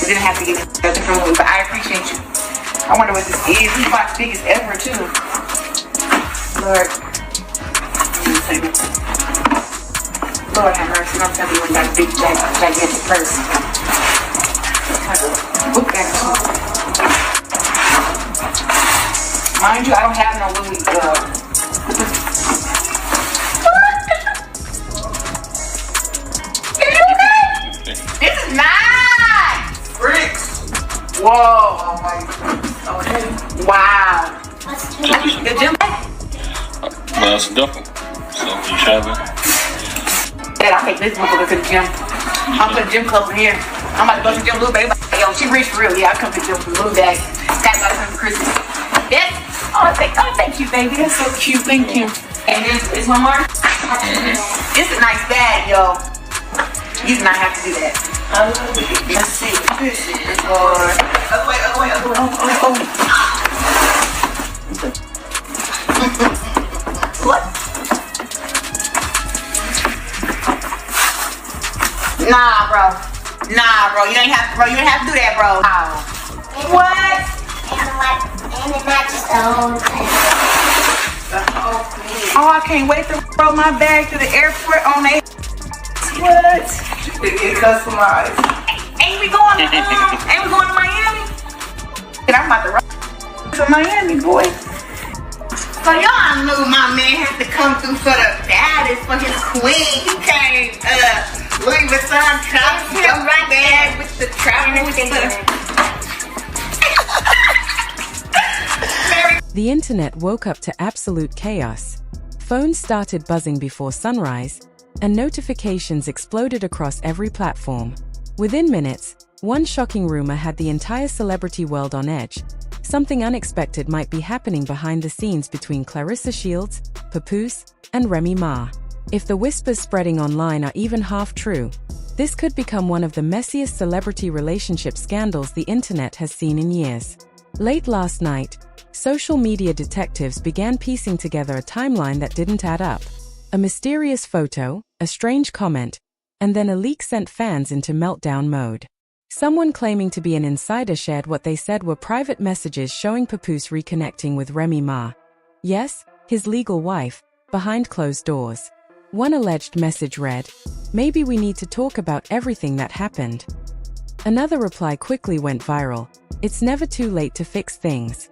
It didn't have to get a different movie, but I appreciate you. I wonder what this is. This box biggest ever too. Lord. Lord have mercy. I'm telling you, with that big gigantic purse. Look at it. Mind you, I don't have no Louis. This is nice. Bricks. Whoa. Oh my. Okay. Wow. The gym. Well, it's a duffel. So you traveling? Dad, I'll take this one to the gym. I'll put gym clothes in here. I'm about to go to the gym, Lou, baby. Yo, she rich for real. Yeah, I'll come to the gym for Lou bag. That's about to come for Christmas. Yes. Oh, thank you, baby. That's so cute. Thank you. And this one more. It's a nice bag, yo. You do not have to do that. Let's see. Other way. Oh. What? Nah, bro. You ain't have to do that, bro. What? And it matches the whole thing. Oh, I can't wait to throw my bag to the airport on a. What? It customized. Ain't we going to Miami? And I'm about to run to Miami, boy. So y'all knew my man had to come through for the baddest for his queen. He came, Louis Vuitton cups, come right there with the travel. The internet woke up to absolute chaos. Phones started buzzing before sunrise, and notifications exploded across every platform. Within minutes, one shocking rumor had the entire celebrity world on edge. Something unexpected might be happening behind the scenes between Claressa Shields, Papoose, and Remy Ma. If the whispers spreading online are even half true, this could become one of the messiest celebrity relationship scandals the internet has seen in years. Late last night, social media detectives began piecing together a timeline that didn't add up. A mysterious photo, a strange comment, and then a leak sent fans into meltdown mode. Someone claiming to be an insider shared what they said were private messages showing Papoose reconnecting with Remy Ma. Yes, his legal wife, behind closed doors. One alleged message read, "Maybe we need to talk about everything that happened." Another reply quickly went viral, "It's never too late to fix things."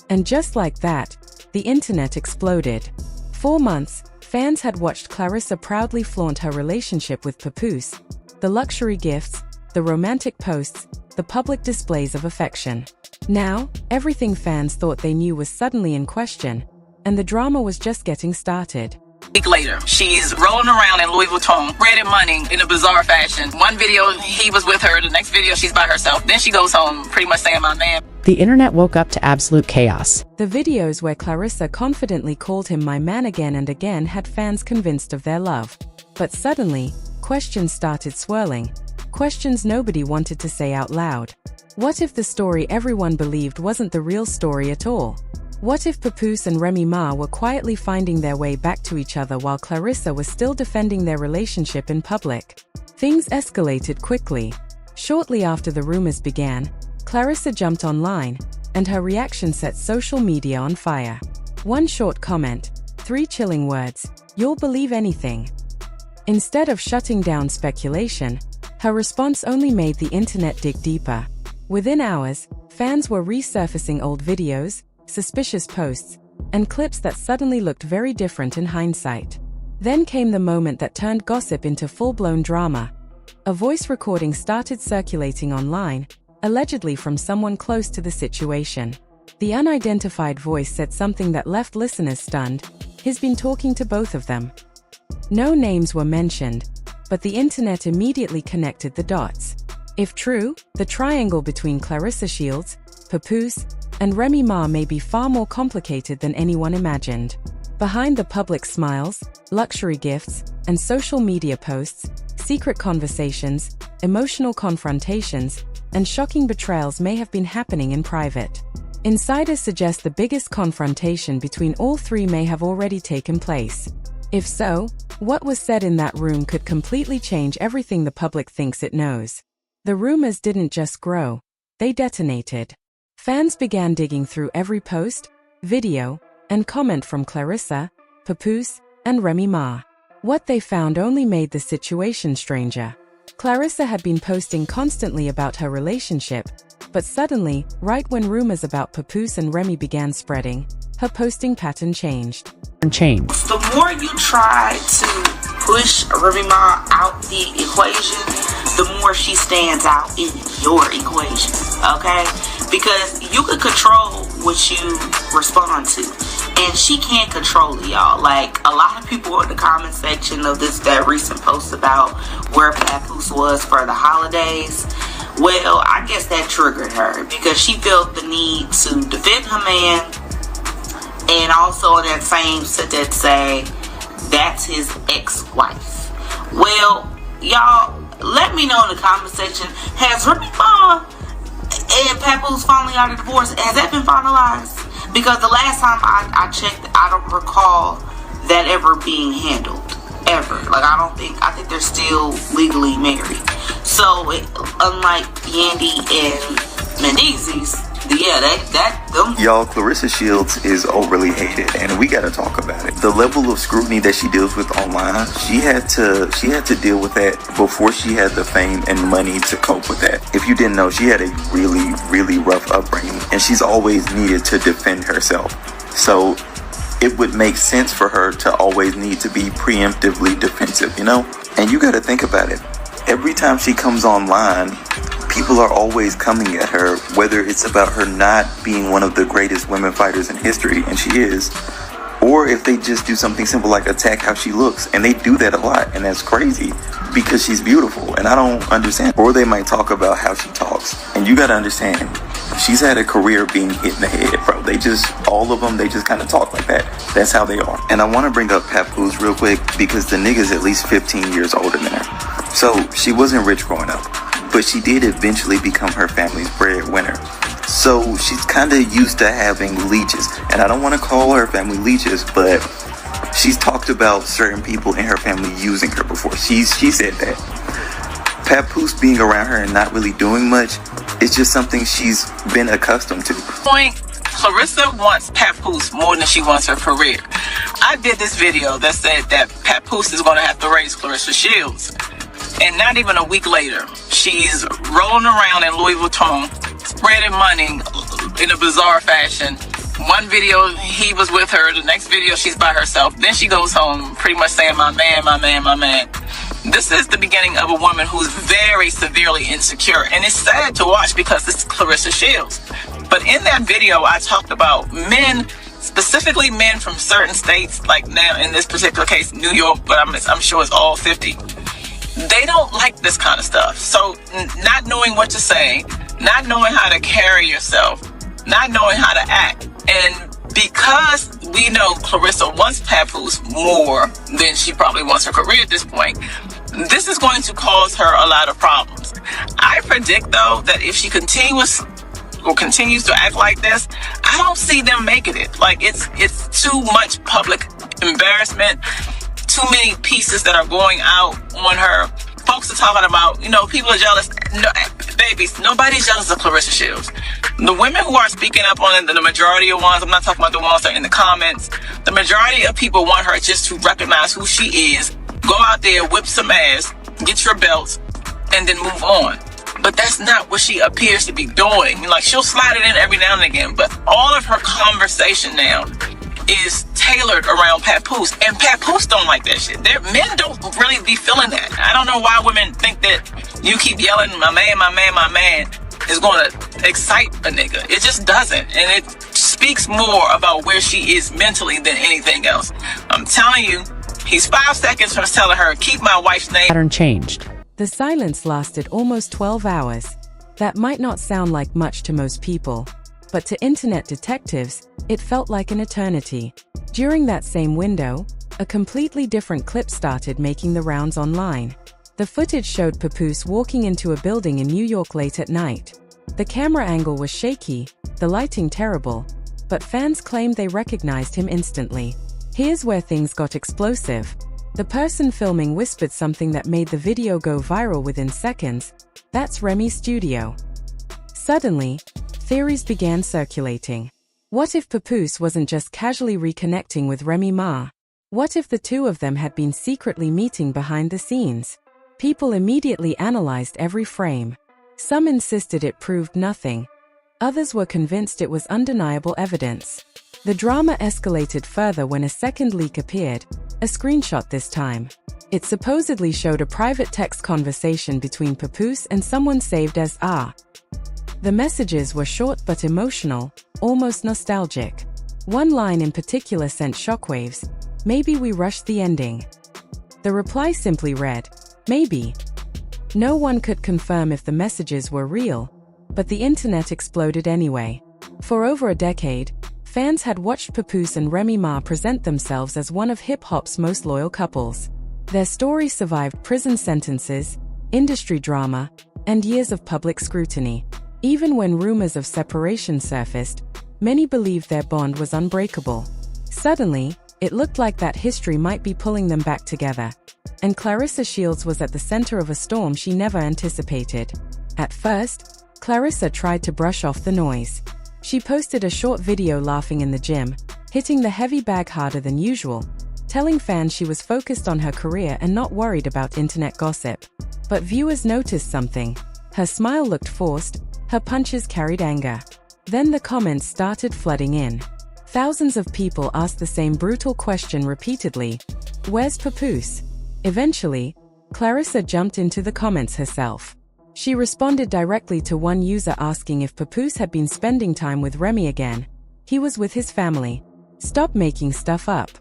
And just like that, the internet exploded. 4 months, fans had watched Claressa proudly flaunt her relationship with Papoose, the luxury gifts, the romantic posts, the public displays of affection. Now, everything fans thought they knew was suddenly in question, and the drama was just getting started. A week later, she's rolling around in Louis Vuitton, bread and money in a bizarre fashion. One video, he was with her. The next video, she's by herself. Then she goes home pretty much saying, "My man." The internet woke up to absolute chaos. The videos where Claressa confidently called him "my man" again and again had fans convinced of their love. But suddenly, questions started swirling. Questions nobody wanted to say out loud. What if the story everyone believed wasn't the real story at all? What if Papoose and Remy Ma were quietly finding their way back to each other while Claressa was still defending their relationship in public? Things escalated quickly. Shortly after the rumors began, Claressa jumped online, and her reaction set social media on fire. One short comment, 3 chilling words, "You'll believe anything." Instead of shutting down speculation, her response only made the internet dig deeper. Within hours, fans were resurfacing old videos, suspicious posts, and clips that suddenly looked very different in hindsight. Then came the moment that turned gossip into full-blown drama. A voice recording started circulating online, allegedly from someone close to the situation. The unidentified voice said something that left listeners stunned. "He's been talking to both of them." No names were mentioned, but the internet immediately connected the dots. If true, the triangle between Claressa Shields, Papoose, and Remy Ma may be far more complicated than anyone imagined. Behind the public smiles, luxury gifts, and social media posts, secret conversations, emotional confrontations, and shocking betrayals may have been happening in private. Insiders suggest the biggest confrontation between all three may have already taken place. If so, what was said in that room could completely change everything the public thinks it knows. The rumors didn't just grow, they detonated. Fans began digging through every post, video, and comment from Claressa, Papoose, and Remy Ma. What they found only made the situation stranger. Claressa had been posting constantly about her relationship, but suddenly, right when rumors about Papoose and Remy began spreading, her posting pattern changed. The more you try to push Remy Ma out the equation, the more she stands out in your equation, okay? Because you can control what you respond to, and she can't control it, y'all. Like, a lot of people in the comment section of that recent post about where Papoose was for the holidays, well, I guess that triggered her because she felt the need to defend her man, and also in that same sentence say that's his ex-wife. Well, y'all, let me know in the comment section, has Remy Ma and Papoose finally got a divorce? Has that been finalized? Because the last time I checked, I don't recall that ever being handled. Ever. Like, I think they're still legally married. So, unlike Yandy and Mendeezy's, yeah, them. Y'all, Claressa Shields is overly hated, and we gotta talk about it. The level of scrutiny that she deals with online, she had to deal with that before she had the fame and money to cope with that. If you didn't know, she had a really, really rough upbringing, and she's always needed to defend herself. So it would make sense for her to always need to be preemptively defensive, you know? And you gotta think about it. Every time she comes online, people are always coming at her, whether it's about her not being one of the greatest women fighters in history, and she is, or if they just do something simple like attack how she looks, and they do that a lot, and that's crazy because she's beautiful, and I don't understand. Or they might talk about how she talks, and you gotta understand, she's had a career being hit in the head, bro. All of them, they just kind of talk like that. That's how they are. And I want to bring up Papoose real quick because the nigga's at least 15 years older than her. So she wasn't rich growing up, but she did eventually become her family's breadwinner. So she's kind of used to having leeches. And I don't want to call her family leeches, but she's talked about certain people in her family using her before. She said that. Papoose being around her and not really doing much, it's just something she's been accustomed to. Claressa wants Papoose more than she wants her career. I did this video that said that Papoose is going to have to raise Claressa Shields. And not even a week later, she's rolling around in Louis Vuitton, spreading money in a bizarre fashion. One video, he was with her. The next video, she's by herself. Then she goes home pretty much saying, my man, my man, my man. This is the beginning of a woman who's very severely insecure. And it's sad to watch because it's Claressa Shields. But in that video, I talked about men, specifically men from certain states, like now in this particular case, New York, but I'm sure it's all 50. They don't like this kind of stuff. So not knowing what to say, not knowing how to carry yourself, not knowing how to act. And because we know Claressa wants Papoose more than she probably wants her career at this point, this is going to cause her a lot of problems. I predict, though, that if she continues to act like this, I don't see them making it. Like, it's too much public embarrassment, too many pieces that are going out on her. Folks are talking about, people are jealous. No, babies, nobody's jealous of Claressa Shields. The women who are speaking up on it, the majority of ones, I'm not talking about the ones that are in the comments, the majority of people want her just to recognize who she is, go out there, whip some ass, get your belts, and then move on. But that's not what she appears to be doing. Like, she'll slide it in every now and again, but all of her conversation now is tailored around Papoose, and Papoose don't like that shit. Men don't really be feeling that. I don't know why women think that you keep yelling, my man, my man, my man, is going to excite a nigga. It just doesn't, and it speaks more about where she is mentally than anything else. I'm telling you, he's 5 seconds from telling her, keep my wife's name. Pattern changed. The silence lasted almost 12 hours. That might not sound like much to most people, but to internet detectives, it felt like an eternity. During that same window, a completely different clip started making the rounds online. The footage showed Papoose walking into a building in New York late at night. The camera angle was shaky, the lighting terrible, but fans claimed they recognized him instantly. Here's where things got explosive. The person filming whispered something that made the video go viral within seconds. That's Remy's studio. Suddenly, theories began circulating. What if Papoose wasn't just casually reconnecting with Remy Ma? What if the two of them had been secretly meeting behind the scenes? People immediately analyzed every frame. Some insisted it proved nothing. Others were convinced it was undeniable evidence. The drama escalated further when a second leak appeared, a screenshot this time. It supposedly showed a private text conversation between Papoose and someone saved as R. The messages were short but emotional, almost nostalgic. One line in particular sent shockwaves. "Maybe we rushed the ending." The reply simply read, "Maybe." No one could confirm if the messages were real, but the internet exploded anyway. For over a decade, fans had watched Papoose and Remy Ma present themselves as one of hip-hop's most loyal couples. Their story survived prison sentences, industry drama, and years of public scrutiny. Even when rumors of separation surfaced, many believed their bond was unbreakable. Suddenly, it looked like that history might be pulling them back together. And Claressa Shields was at the center of a storm she never anticipated. At first, Claressa tried to brush off the noise. She posted a short video laughing in the gym, hitting the heavy bag harder than usual, telling fans she was focused on her career and not worried about internet gossip. But viewers noticed something. Her smile looked forced, her punches carried anger. Then the comments started flooding in. Thousands of people asked the same brutal question repeatedly: "Where's Papoose?" Eventually, Claressa jumped into the comments herself. She responded directly to one user asking if Papoose had been spending time with Remy again. "He was with his family. Stop making stuff up."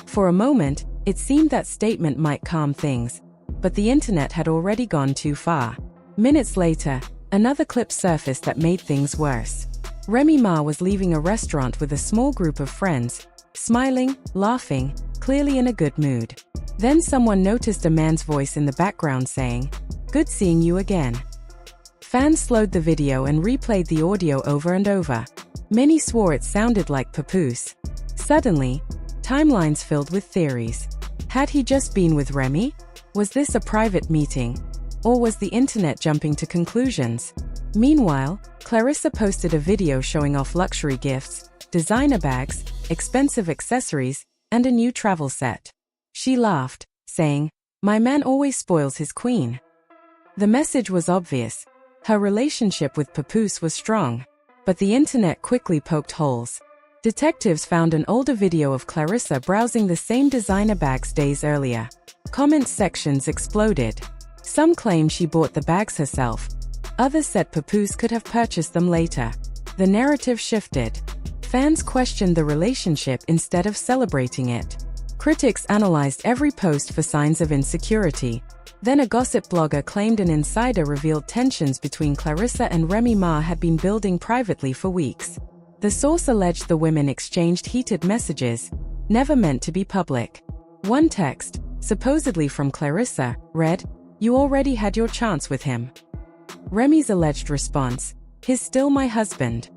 For a moment, it seemed that statement might calm things, but the internet had already gone too far. Minutes later, another clip surfaced that made things worse. Remy Ma was leaving a restaurant with a small group of friends, smiling, laughing, clearly in a good mood. Then someone noticed a man's voice in the background saying, "Good seeing you again." Fans slowed the video and replayed the audio over and over. Many swore it sounded like Papoose. Suddenly, timelines filled with theories. Had he just been with Remy? Was this a private meeting? Or was the internet jumping to conclusions? Meanwhile, Claressa posted a video showing off luxury gifts, designer bags, expensive accessories, and a new travel set. She laughed, saying, "My man always spoils his queen." The message was obvious. Her relationship with Papoose was strong. But the internet quickly poked holes. Detectives found an older video of Claressa browsing the same designer bags days earlier. Comment sections exploded. Some claimed she bought the bags herself. Others said Papoose could have purchased them later. The narrative shifted. Fans questioned the relationship instead of celebrating it. Critics analyzed every post for signs of insecurity. Then a gossip blogger claimed an insider revealed tensions between Claressa and Remy Ma had been building privately for weeks. The source alleged the women exchanged heated messages, never meant to be public. One text, supposedly from Claressa, read, "You already had your chance with him." Remy's alleged response, "He's still my husband."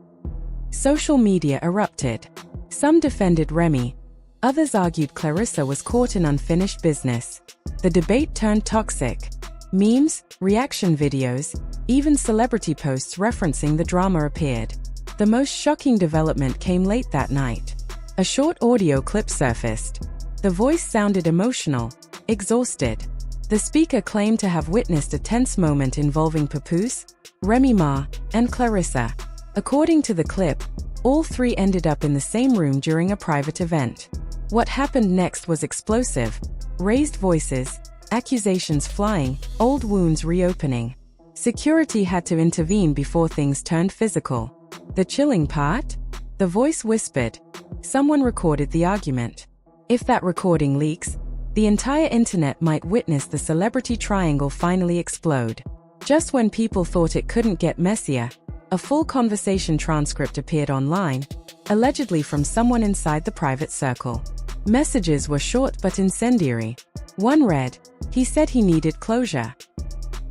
Social media erupted. Some defended Remy. Others argued Claressa was caught in unfinished business. The debate turned toxic. Memes, reaction videos, even celebrity posts referencing the drama appeared. The most shocking development came late that night. A short audio clip surfaced. The voice sounded emotional, exhausted. The speaker claimed to have witnessed a tense moment involving Papoose, Remy Ma, and Claressa. According to the clip, all three ended up in the same room during a private event. What happened next was explosive. Raised voices, accusations flying, old wounds reopening. Security had to intervene before things turned physical. The chilling part? The voice whispered. Someone recorded the argument. If that recording leaks, the entire internet might witness the celebrity triangle finally explode. Just when people thought it couldn't get messier, a full conversation transcript appeared online, allegedly from someone inside the private circle. Messages were short but incendiary. One read, "He said he needed closure."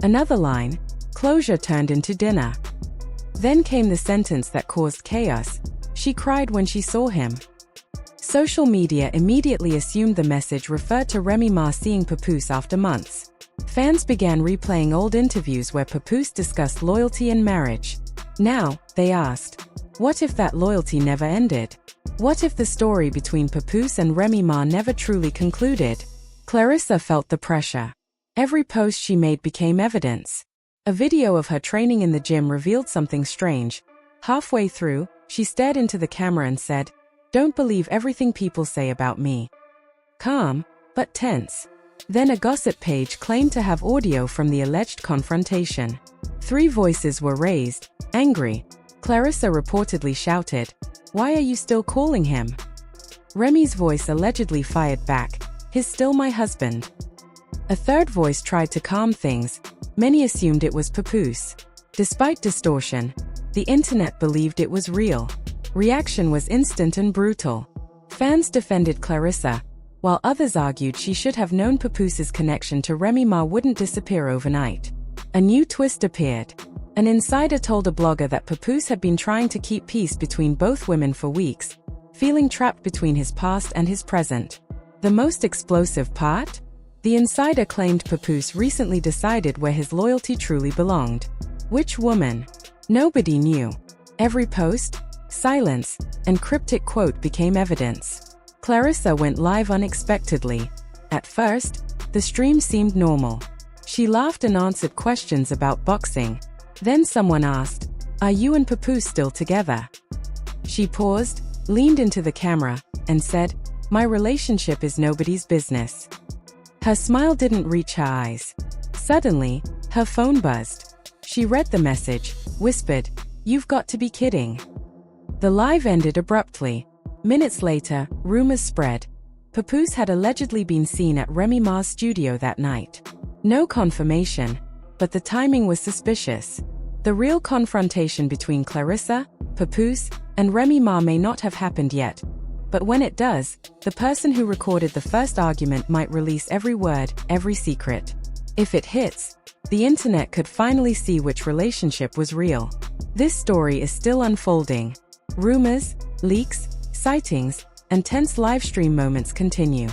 Another line, "Closure turned into dinner." Then came the sentence that caused chaos. "She cried when she saw him." Social media immediately assumed the message referred to Remy Ma seeing Papoose after months. Fans began replaying old interviews where Papoose discussed loyalty and marriage. Now, they asked, what if that loyalty never ended? What if the story between Papoose and Remy Ma never truly concluded? Claressa felt the pressure. Every post she made became evidence. A video of her training in the gym revealed something strange. Halfway through, she stared into the camera and said, "Don't believe everything people say about me." Calm, but tense. Then a gossip page claimed to have audio from the alleged confrontation. 3 voices were raised. Angry, Claressa reportedly shouted, "Why are you still calling him?" Remy's voice allegedly fired back, "He's still my husband." A third voice tried to calm things. Many assumed it was Papoose. Despite distortion, the internet believed it was real. Reaction was instant and brutal. Fans defended Claressa, while others argued she should have known Papoose's connection to Remy Ma wouldn't disappear overnight. A new twist appeared. An insider told a blogger that Papoose had been trying to keep peace between both women for weeks, feeling trapped between his past and his present. The most explosive part? The insider claimed Papoose recently decided where his loyalty truly belonged. Which woman? Nobody knew. Every post, silence, and cryptic quote became evidence. Claressa went live unexpectedly. At first, the stream seemed normal. She laughed and answered questions about boxing. Then someone asked, "Are you and Papoose still together?" She paused, leaned into the camera, and said, "My relationship is nobody's business." Her smile didn't reach her eyes. Suddenly, her phone buzzed. She read the message, whispered, "You've got to be kidding." The live ended abruptly. Minutes later, rumors spread. Papoose had allegedly been seen at Remy Ma's studio that night. No confirmation, but the timing was suspicious. The real confrontation between Claressa, Papoose, and Remy Ma may not have happened yet. But when it does, the person who recorded the first argument might release every word, every secret. If it hits, the internet could finally see which relationship was real. This story is still unfolding. Rumors, leaks, sightings, and tense livestream moments continue.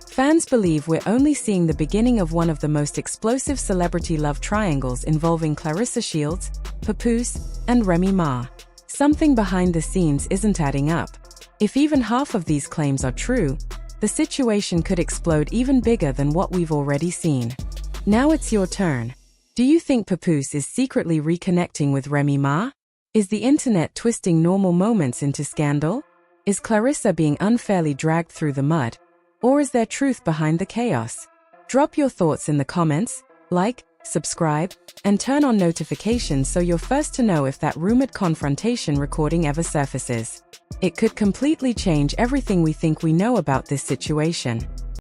Fans believe we're only seeing the beginning of one of the most explosive celebrity love triangles involving Claressa Shields, Papoose, and Remy Ma. Something behind the scenes isn't adding up. If even half of these claims are true, the situation could explode even bigger than what we've already seen. Now it's your turn. Do you think Papoose is secretly reconnecting with Remy Ma? Is the internet twisting normal moments into scandal? Is Claressa being unfairly dragged through the mud? Or is there truth behind the chaos? Drop your thoughts in the comments, like, subscribe, and turn on notifications so you're first to know if that rumored confrontation recording ever surfaces. It could completely change everything we think we know about this situation.